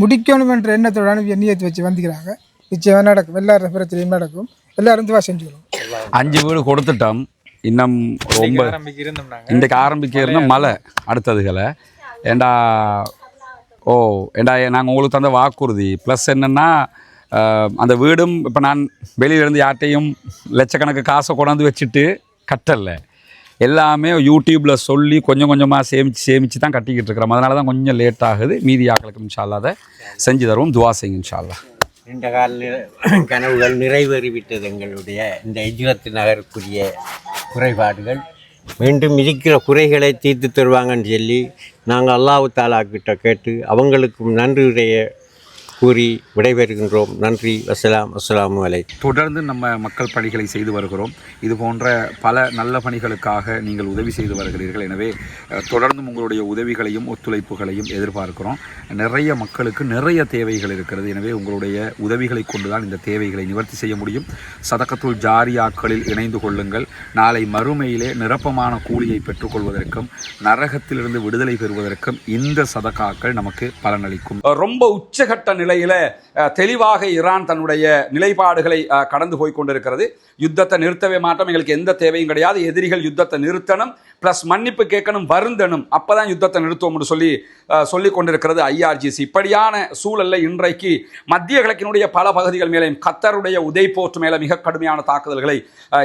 முடிக்கணும் என்ற எண்ணத்தோடான எண்ணியத்தை வச்சு வந்துக்கிறாங்க. நிச்சயமாக நடக்கும். எல்லாரும் பிரச்சனையும் நடக்கும். எல்லோரும் துவா செஞ்சுக்கணும். 5 வீடு கொடுத்துட்டோம். இன்னும் ரொம்ப இன்றைக்கு ஆரம்பிக்க இருந்தோம் மழை அடுத்ததுகளை ஏண்டா நாங்கள் உங்களுக்கு தந்த வாக்குறுதி ப்ளஸ் என்னென்னா அந்த வீடும் இப்போ நான் வெளியிலேருந்து யார்ட்டையும் லட்சக்கணக்கு காசை கொண்டாந்து வச்சுட்டு கட்டலை, எல்லாமே யூடியூப்பில் சொல்லி கொஞ்சம் கொஞ்சமாக சேமித்து தான் கட்டிக்கிட்டு இருக்கிறோம். அதனால தான் கொஞ்சம் லேட் ஆகுது. மீதி ஆக்களுக்கு இன்ஷா அல்லாஹ் அதை செஞ்சு தருவோம். துவா செய்யுங்க இன்ஷா அல்லாஹ். நீண்ட கால கனவுகள் நிறைவேறிவிட்டது. எங்களுடைய இந்த ஹிஜ்ரத் நகருக்குரிய குறைபாடுகள் மீண்டும் இருக்கிற குறைகளை தீர்த்து தருவாங்கன்னு சொல்லி நாங்கள் அல்லாஹ் தாலா கிட்ட கேட்டு அவங்களுக்கும் நன்றியுடைய கூறி விடைபெறுகின்றோம். நன்றி. அஸ்ஸலாமு அலைக்கும். தொடர்ந்து நம்ம மக்கள் பணிகளை செய்து வருகிறோம். இது போன்ற பல நல்ல பணிகளுக்காக நீங்கள் உதவி செய்து வருகிறீர்கள். எனவே தொடர்ந்தும் உங்களுடைய உதவிகளையும் ஒத்துழைப்புகளையும் எதிர்பார்க்கிறோம். நிறைய மக்களுக்கு நிறைய தேவைகள் இருக்கிறது. எனவே உங்களுடைய உதவிகளை கொண்டுதான் இந்த தேவைகளை நிவர்த்தி செய்ய முடியும். சதகத்துல் ஜாரியாக்களில் இணைந்து கொள்ளுங்கள். நாளை மறுமையிலே நிரப்பமான கூலியை பெற்றுக்கொள்வதற்கும் நரகத்திலிருந்து விடுதலை பெறுவதற்கும் இந்த சதகாக்கள் நமக்கு பலனளிக்கும். ரொம்ப உச்சகட்ட நிலையில தெளிவாக ஈரான் தன்னுடைய நிலைப்பாடுகளை கடந்து போய் கொண்டிருக்கிறது. யுத்தத்தை நிறுத்தவே மாட்டோம், எங்களுக்கு எந்த தேவையும் கிடையாது, எதிரிகள் யுத்தத்தை நிறுத்தணும், பிளஸ் மன்னிப்பு கேட்கணும், வருந்தணும், அப்பதான் யுத்தத்தை நிறுத்துவோம் சொல்லி கொண்டிருக்கிறது IRGC. இப்படியான சூழல்ல இன்றைக்கு மத்திய கிழக்கினுடைய பல பகுதிகள் மேலேயும் கத்தருடைய உதைப்போர்ட் மேல மிக கடுமையான தாக்குதல்களை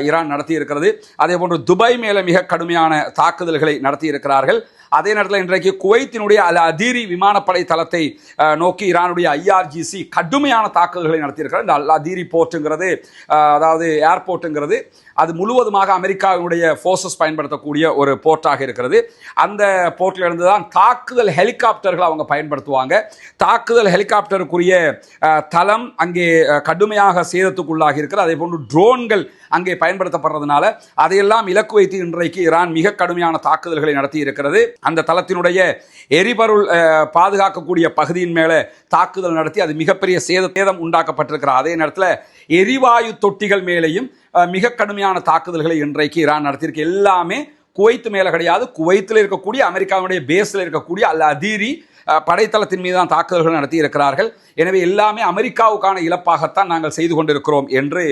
ஈரான் நடத்தி இருக்கிறது. அதே போன்று துபாய் மேல மிக கடுமையான தாக்குதல்களை நடத்தி இருக்கிறார்கள். அதே நேரத்தில் இன்றைக்கு குவைத்தினுடைய அல் அதீரி விமானப்படை தளத்தை நோக்கி ஈரானுடைய IRGC கடுமையான தாக்குதல்களை நடத்தியிருக்கிறார். இந்த அல் அதீரி போர்ட்டுங்கிறது, அதாவது ஏர்போர்ட்டுங்கிறது, அது முழுவதுமாக அமெரிக்காவினுடைய ஃபோர்ஸஸ் பயன்படுத்தக்கூடிய ஒரு போர்ட்டாக இருக்கிறது. அந்த போர்ட்டில் இருந்து தான் தாக்குதல் ஹெலிகாப்டர்கள் அவங்க பயன்படுத்துவாங்க. தாக்குதல் ஹெலிகாப்டருக்குரிய தளம் அங்கே கடுமையாக சேதத்துக்குள்ளாகி இருக்கிறது. அதே போன்று ட்ரோன்கள் அங்கே பயன்படுத்தப்படுறதுனால அதையெல்லாம் இலக்கு வைத்து இன்றைக்கு ஈரான் மிக கடுமையான தாக்குதல்களை நடத்தி இருக்கிறது. அந்த தளத்தினுடைய எரிபொருள் பாதுகாக்கக்கூடிய பகுதியின் மேலே தாக்குதல் நடத்தி அது மிகப்பெரிய சேதம் உண்டாக்கப்பட்டிருக்கிறது. அதே நேரத்தில் எரிவாயு தொட்டிகள் மேலேயும் மிக கடுமையான தாக்குதல்களை இன்றைக்கு ஈரான் நடத்தியிருக்கு. எல்லாமே குவைத் மேல கிடையாது, குவைத்தில் இருக்கக்கூடிய அமெரிக்காவுடைய பேஸில் இருக்கக்கூடிய அல் அதீரி படைத்தளத்தின் மீது தான் தாக்குதல்கள் நடத்தி இருக்கிறார்கள். எனவே எல்லாமே அமெரிக்காவுக்கான இழப்பாகத்தான் நாங்கள் செய்து கொண்டிருக்கிறோம் என்று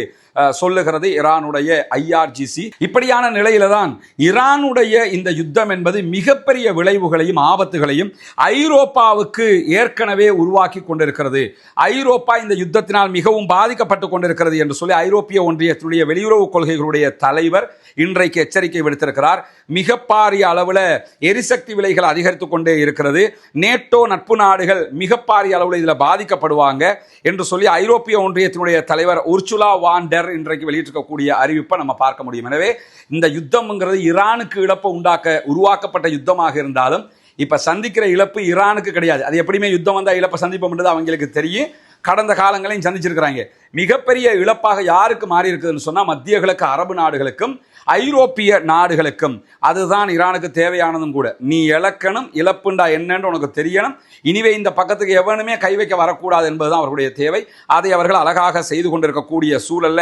சொல்லுகிறது ஈரானுடைய IRGC. இப்படியான நிலையில தான் ஈரானுடைய இந்த யுத்தம் என்பது மிகப்பெரிய விளைவுகளையும் ஆபத்துகளையும் ஐரோப்பாவுக்கு ஏற்கனவே உருவாக்கி கொண்டிருக்கிறது. ஐரோப்பா இந்த யுத்தத்தினால் மிகவும் பாதிக்கப்பட்டு கொண்டிருக்கிறது என்று சொல்லி ஐரோப்பிய ஒன்றியத்தினுடைய வெளியுறவு கொள்கைகளுடைய தலைவர் இன்றைக்கு எச்சரிக்கை விடுத்திருக்கிறார். மிக பாரிய அளவில் எரிசக்தி விலைகள் அதிகரித்துக் கொண்டே இருக்கிறது. நேட்டோ நட்பு நாடுகள் மிக பாரிய அளவில் இதில் பாதிக்கப்படுவாங்க என்று சொல்லி ஐரோப்பிய ஒன்றியத்தினுடைய தலைவர் உர்சுலா வான் டெர் இன்றைக்கு வெளியிட்டிருக்கக்கூடிய அறிவிப்பை நம்ம பார்க்க முடியும். எனவே இந்த யுத்தம்ங்கிறது ஈரானுக்கு இழப்பை உருவாக்கப்பட்ட யுத்தமாக இருந்தாலும் இப்ப சந்திக்கிற இழப்பு ஈரானுக்கு கிடையாது. அது எப்படியுமே யுத்தம் வந்தா இழப்பை சந்திப்போம்ன்றது அவங்களுக்கு தெரியும். கடந்த காலங்களையும் சந்திச்சிருக்கிறாங்க. மிகப்பெரிய இழப்பாக யாருக்கு மாறி இருக்குதுன்னு சொன்னா மத்திய கிழக்கு அரபு நாடுகளுக்கும் ஐரோப்பிய நாடுகளுக்கும். அதுதான் ஈரானுக்கு தேவையானதும் கூட. நீ இழக்கணும், இழப்புண்டா என்னன்னு உனக்கு தெரியணும், இனிவே இந்த பக்கத்துக்கு எவனுமே கை வைக்க வரக்கூடாது என்பதுதான் அவர்களுடைய தேவை. அதை அவர்கள் அழகாக செய்து கொண்டிருக்கக்கூடிய சூழல்ல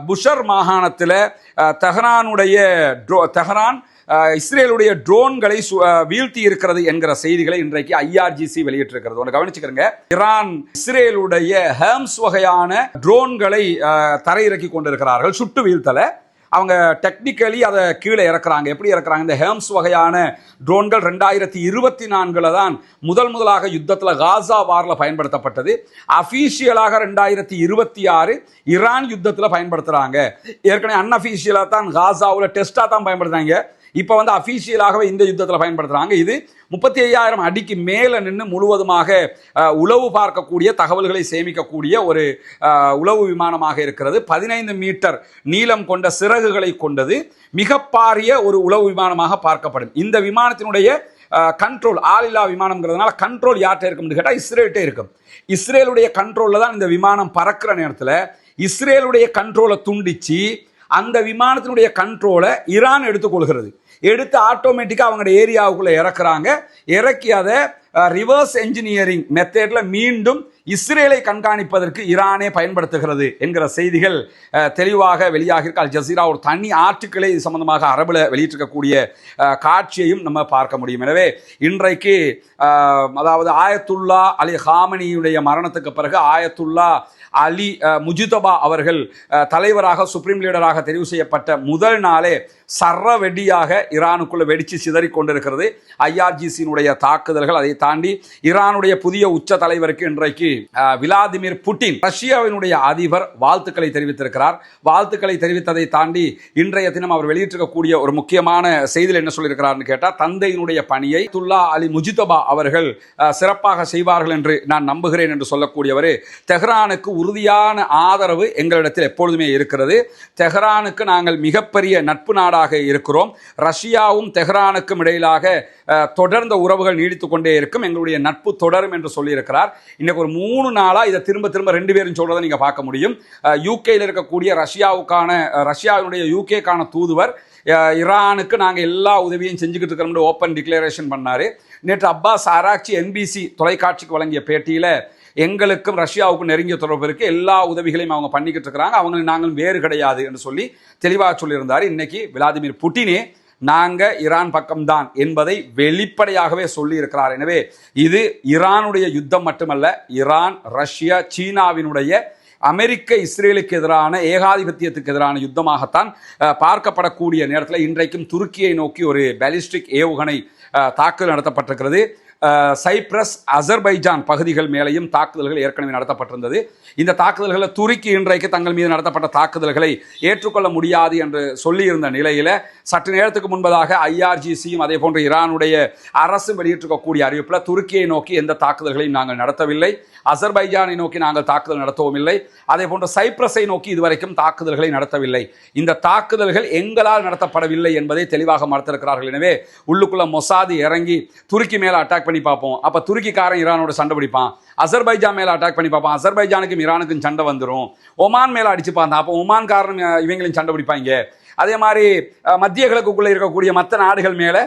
புஷர் மாகாணத்தில் தெஹரான் இஸ்ரேலுடைய ட்ரோன்களை வீழ்த்தி இருக்கிறது என்கிற செய்திகளை இன்றைக்கு IRGC வெளியிட்டிருக்கிறது. ஒன்று கவனிச்சுக்கிறங்க, ஈரான் இஸ்ரேலுடைய ஹேம்ஸ் வகையான ட்ரோன்களை தரையிறக்கி கொண்டிருக்கிறார்கள். சுட்டு வீழ்த்தல, அவங்க டெக்னிக்கலி அதை கீழே இறக்குறாங்க. எப்படி இறக்குறாங்க? இந்த ஹேம்ஸ் வகையான ட்ரோன்கள் 2024 தான் முதலாக யுத்தத்தில் காசா வாரில் பயன்படுத்தப்பட்டது. அஃபீஷியலாக 2026 ஈரான் யுத்தத்தில் பயன்படுத்துகிறாங்க. ஏற்கனவே அன்அஃபீஷியலாக தான் காசாவில் டெஸ்டாக தான் பயன்படுத்துறாங்க. இப்போ அஃபீஷியலாகவே இந்த யுத்தத்தில் பயன்படுத்துகிறாங்க. இது 35,000 அடிக்கு மேலே நின்று முழுவதுமாக உளவு பார்க்கக்கூடிய தகவல்களை சேமிக்கக்கூடிய ஒரு உளவு விமானமாக இருக்கிறது. 15 மீட்டர் நீளம் கொண்ட சிறகுகளை கொண்டது மிக பாரிய ஒரு உளவு விமானமாக பார்க்கப்படும். இந்த விமானத்தினுடைய கண்ட்ரோல் ஆளில்லா விமானம்ங்கிறதுனால கண்ட்ரோல் யார்கிட்ட இருக்கும்னு கேட்டால் இஸ்ரேல்கிட்ட இருக்கும். இஸ்ரேலுடைய கண்ட்ரோலில் தான் இந்த விமானம் பறக்கிற நேரத்தில் இஸ்ரேலுடைய கண்ட்ரோலை துண்டிச்சு அந்த விமானத்தினுடைய கண்ட்ரோலை ஈரான் எடுத்துக்கொள்கிறது. எடுத்து ஆட்டோமேட்டிக்காக அவங்களுடைய ஏரியாவுக்குள்ளே இறக்குறாங்க. இறக்கி அதை ரிவர்ஸ் என்ஜினியரிங் மெத்தேடில் மீண்டும் இஸ்ரேலை கண்காணிப்பதற்கு ஈரானே பயன்படுத்துகிறது என்கிற செய்திகள் தெளிவாக வெளியாகிருக்கு. அல் ஜசீரா ஒரு தனி ஆர்டிக்கிளை இது சம்பந்தமாக அரபில் வெளியிட்டிருக்கக்கூடிய காட்சியையும் நம்ம பார்க்க முடியும். எனவே இன்றைக்கு அதாவது ஆயத்துல்லா அலி ஹாமனியுடைய மரணத்துக்கு பிறகு ஆயத்துல்லா அலி முஜிதபா அவர்கள் தலைவராக சுப்ரீம் லீடராக தெரிவு செய்யப்பட்ட முதல் நாளே சர்ற வெடியாக ஈரானுக்குள்ள வெடிச்சு சிதறி கொண்டிருக்கிறது IRGC-னுடைய தாக்குதல்கள். அதை தாண்டி ஈரானுடைய புதிய உச்ச தலைவருக்கு இன்றைக்கு விளாடிமிர் புட்டின் ரஷ்யாவினுடைய அதிபர் வாழ்த்துக்களை தெரிவித்திருக்கிறார். வாழ்த்துக்களை தெரிவித்ததை தாண்டி இன்றைய தினம் அவர் வெளியிட்டிருக்கக்கூடிய ஒரு முக்கியமான செய்தியில் என்ன சொல்லியிருக்கிறார்னு கேட்டால், தந்தையினுடைய பணியை துல்லா அலி முஜிதபா அவர்கள் சிறப்பாக செய்வார்கள் என்று நான் நம்புகிறேன் என்று சொல்லக்கூடியவர் தெஹ்ரானுக்கு உறுதியான ஆதரவு எங்களிடத்தில் எப்பொழுதுமே இருக்கிறது. தெஹ்ரானுக்கு நாங்கள் மிகப்பெரிய நட்பு நாடாக இருக்கிறோம். ரஷ்யாவும் தெஹ்ரானுக்கும் இடையிலாக தொடர்ந்த உறவுகள் நீடித்து கொண்டே இருக்கும். எங்களுடைய நட்பு தொடரும் என்று சொல்லியிருக்கிறார். இன்னைக்கு ஒரு 3 நாளா இதை திரும்ப 2 பேரும் சொல்றதை நீங்க பார்க்க முடியும். யூகேயில் இருக்கக்கூடிய ரஷ்யாவினுடைய யூகேக்கான தூதுவர் ஈரானுக்கு நாங்கள் எல்லா உதவியும் செஞ்சுக்கிட்டு இருக்கிறோம் ஓப்பன் டிக்ளரேஷன் பண்ணாரு. நேற்று அப்பாஸ் ஆராக்சி NBC தொலைக்காட்சிக்கு வழங்கிய பேட்டியில எங்களுக்கும் ரஷ்யாவுக்கும் நெருங்கிய தொடர்பு இருக்கு, எல்லா உதவிகளையும் அவங்க பண்ணிக்கிட்டு இருக்கிறாங்க, அவங்க நாங்கள் வேறு கிடையாது என்று சொல்லி தெளிவாக சொல்லியிருந்தார். இன்னைக்கு விளாடிமிர் புட்டினே நாங்க ஈரான் பக்கம்தான் என்பதை வெளிப்படையாகவே சொல்லி இருக்கிறார். எனவே இது ஈரானுடைய யுத்தம் மட்டுமல்ல, ஈரான், ரஷ்யா, சீனாவினுடைய அமெரிக்க இஸ்ரேலுக்கு எதிரான ஏகாதிபத்தியத்துக்கு எதிரான யுத்தமாகத்தான் பார்க்கப்படக்கூடிய நேரத்தில் இன்றைக்கும் துருக்கியை நோக்கி ஒரு பாலிஸ்டிக் ஏவுகணை தாக்குதல் நடத்தப்பட்டிருக்கிறது. சைப்ரஸ், அசர்பைஜான் பகுதிகள் மேலேயும் தாக்குதல்கள் ஏற்கனவே நடத்தப்பட்டிருந்தது. இந்த தாக்குதல்களில் துருக்கி இன்றைக்கு தங்கள் மீது நடத்தப்பட்ட தாக்குதல்களை ஏற்றுக்கொள்ள முடியாது என்று சொல்லியிருந்த நிலையில் சற்று நேரத்துக்கு முன்பதாக IRGCயும் அதே போன்று ஈரானுடைய அரசு வெளியிட்டிருக்கக்கூடிய அறிவிப்பில் துருக்கியை நோக்கி எந்த தாக்குதல்களையும் நாங்கள் நடத்தவில்லை, அசர்பைஜானை நோக்கி நாங்கள் தாக்குதல் நடத்தவும் இல்லை, அதே போன்று சைப்ரஸை நோக்கி இதுவரைக்கும் தாக்குதல்களை நடத்தவில்லை. இந்த தாக்குதல்கள் எங்களால் நடத்தப்படவில்லை என்பதை தெளிவாக மறுத்திருக்கிறார்கள். எனவே உள்ளுக்குள்ள மொசாது இறங்கி துருக்கி மேல அட்டாக் பண்ணி பார்ப்போம், அப்ப துருக்கிக்காரன் ஈரானோட சண்டை பிடிப்பான். அசர்பைஜான் மேல அட்டாக் பண்ணி பார்ப்பான், அசர்பைஜானுக்கும் ஈரானுக்கும் சண்டை வந்துடும். ஒமான் மேல அடிச்சு பார்த்தான், அப்போ ஒமான்காரன் இவங்களையும் சண்டை பிடிப்பாங்க. அதே மாதிரி மத்திய கிழக்குக்குள்ள இருக்கக்கூடிய மற்ற நாடுகள் மேல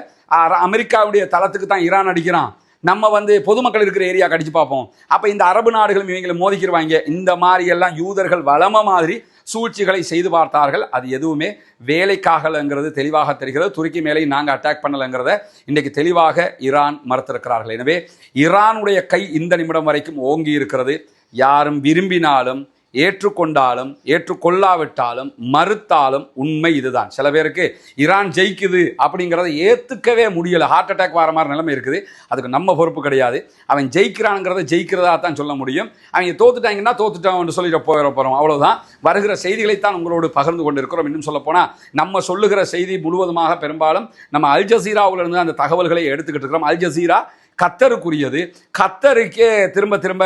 அமெரிக்காவுடைய தளத்துக்கு தான் ஈரான் அடிக்கிறான், நம்ம பொதுமக்கள் இருக்கிற ஏரியா கடிச்சு பார்ப்போம், அப்ப இந்த அரபு நாடுகளும் இவங்களை மோதிக்கிடுவாங்க. இந்த மாதிரி எல்லாம் யூதர்கள் வளம மாதிரி சூழ்ச்சிகளை செய்து பார்த்தார்கள். அது எதுவுமே வேலைக்காகலங்கிறது தெளிவாக தெரிகிறது. துருக்கி மேலே நாங்கள் அட்டாக் பண்ணலைங்கிறத இன்றைக்கு தெளிவாக ஈரான் மறுத்திருக்கிறார்கள். எனவே ஈரானுடைய கை இந்த நிமிடம் வரைக்கும் ஓங்கி இருக்கிறது. யாரும் விரும்பினாலும் ஏற்றுக்கொண்டாலும் ஏற்றுக்கொள்ளாவிட்டாலும் மறுத்தாலும் உண்மை இதுதான். சில பேருக்கு ஈரான் ஜெயிக்குது அப்படிங்கிறத ஏற்றுக்கவே முடியலை, ஹார்ட் அட்டாக் வர மாதிரி நிலைமை இருக்குது. அதுக்கு நம்ம பொறுப்பு கிடையாது. அவன் ஜெயிக்கிறானுங்கிறத ஜெயிக்கிறதா தான் சொல்ல முடியும். அவங்க தோத்துட்டாங்கன்னா தோத்துட்டான் சொல்லிட்டு போகிறோம், அவ்வளவுதான். வருகிற செய்திகளைத்தான் உங்களோடு பகிர்ந்து கொண்டு இருக்கிறோம். இன்னும் சொல்ல போனால் நம்ம சொல்லுகிற செய்தி முழுவதுமாக பெரும்பாலும் நம்ம அல் ஜசீராவிலிருந்து அந்த தகவல்களை எடுத்துக்கிட்டு இருக்கிறோம். Al Jazeera கத்தருக்குரியது. கத்தருக்கே திரும்ப திரும்ப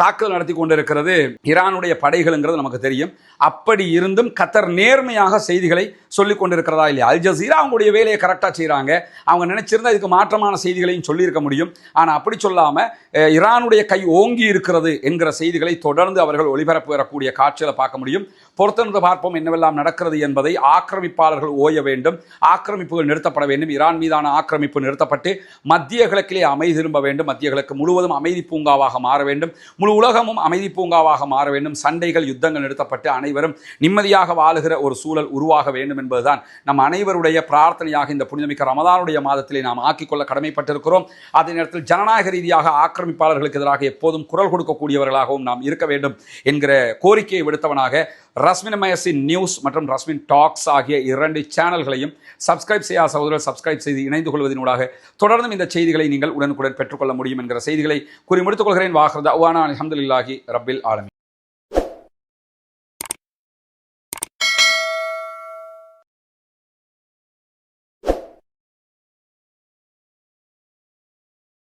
தாக்குதல் நடத்தி கொண்டிருக்கிறது ஈரானுடைய படைகள்ங்கிறது நமக்கு தெரியும். அப்படி இருந்தும் கத்தர் நேர்மையாக செய்திகளை சொல்லிக் கொண்டிருக்கிறதா இல்லையா? அல் ஜசீரா அவங்களுடைய வேலையை கரெக்டாக செய்கிறாங்க. அவங்க நினைச்சிருந்தா இதுக்கு மாற்றமான செய்திகளையும் சொல்லியிருக்க முடியும். ஆனால் அப்படி சொல்லாமல் ஈரானுடைய கை ஓங்கி இருக்கிறது என்கிற செய்திகளை தொடர்ந்து அவர்கள் ஒளிபரப்பு வரக்கூடிய காட்சிகளை பார்க்க முடியும். பொறுத்திருந்து பார்ப்போம் என்னவெல்லாம் நடக்கிறது என்பதை. ஆக்கிரமிப்பாளர்கள் ஓய வேண்டும், ஆக்கிரமிப்புகள் நிறுத்தப்பட வேண்டும், ஈரான் மீதான ஆக்கிரமிப்பு நிறுத்தப்பட்டு மத்திய கிழக்கிலே அமைதி திரும்ப வேண்டும், மத்திய கிழக்கு முழுவதும் அமைதி பூங்காவாக மாற வேண்டும், முழு உலகமும் அமைதி பூங்காவாக மாற வேண்டும், சண்டைகள் யுத்தங்கள் நிறுத்தப்பட்டு அனைவரும் நிம்மதியாக வாழுகிற ஒரு சூழல் உருவாக வேண்டும் என்பதுதான் நம் அனைவருடைய பிரார்த்தனையாக இந்த புனிதமிக்க ரமதானுடைய மாதத்திலே நாம் ஆக்கிக்கொள்ள கடமைப்பட்டிருக்கிறோம். அதே நேரத்தில் ஜனநாயக ரீதியாக ஆக்கிரமிப்பாளர்களுக்கு எதிராக எப்போதும் குரல் கொடுக்கக்கூடியவர்களாகவும் நாம் இருக்க வேண்டும் என்கிற கோரிக்கையை விடுத்தவனாக ரஸ்மின் மயசின் நியூஸ் மற்றும் ரஸ்மின் டாக்ஸ் ஆகிய 2 சேனல்களையும் சப்ஸ்கிரைப் செய்யாத சகோதரர் சப்ஸ்கிரைப் செய்து இணைந்து கொள்வதனூடாக தொடர்ந்தும் இந்த செய்திகளை நீங்கள் உடனுக்குடன் பெற்றுக்கொள்ள முடியும் என்கிற செய்திகளை கூறி முடித்துக் கொள்கிறேன். வாஹ்ரதா அல்ஹம்துலில்லாஹி ரப்பில் ஆலமீன்.